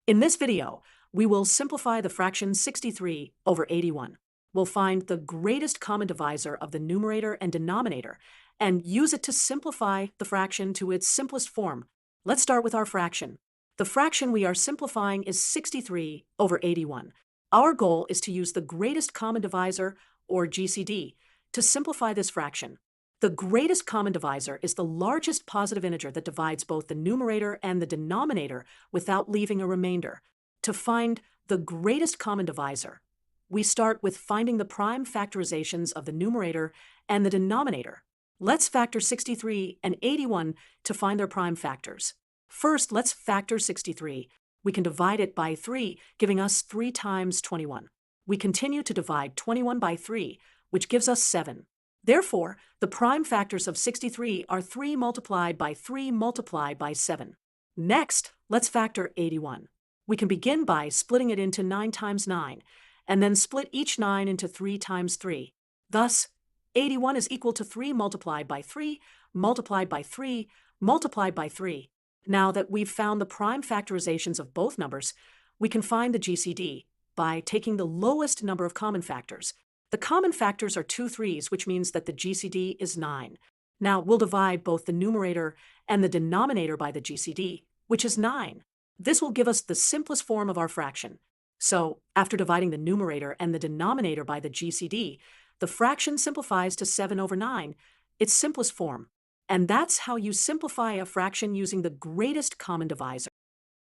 In this video, we will simplify the fraction 63 over 81. We'll find the greatest common divisor of the numerator and denominator and use it to simplify the fraction to its simplest form. Let's start with our fraction. The fraction we are simplifying is 63 over 81. Our goal is to use the greatest common divisor, or GCD, to simplify this fraction. The greatest common divisor is the largest positive integer that divides both the numerator and the denominator without leaving a remainder. To find the greatest common divisor, we start with finding the prime factorizations of the numerator and the denominator. Let's factor 63 and 81 to find their prime factors. First, let's factor 63. We can divide it by 3, giving us 3 times 21. We continue to divide 21 by 3, which gives us 7. Therefore, the prime factors of 63 are 3 multiplied by 3 multiplied by 7. Next, let's factor 81. We can begin by splitting it into 9 times 9, and then split each 9 into 3 times 3. Thus, 81 is equal to 3 multiplied by 3, multiplied by 3, multiplied by 3. Now that we've found the prime factorizations of both numbers, we can find the GCD by taking the lowest number of common factors. The common factors are 2 3's, which means that the GCD is 9. Now we'll divide both the numerator and the denominator by the GCD, which is 9. This will give us the simplest form of our fraction. So, after dividing the numerator and the denominator by the GCD, the fraction simplifies to 7 over 9, its simplest form. And that's how you simplify a fraction using the greatest common divisor.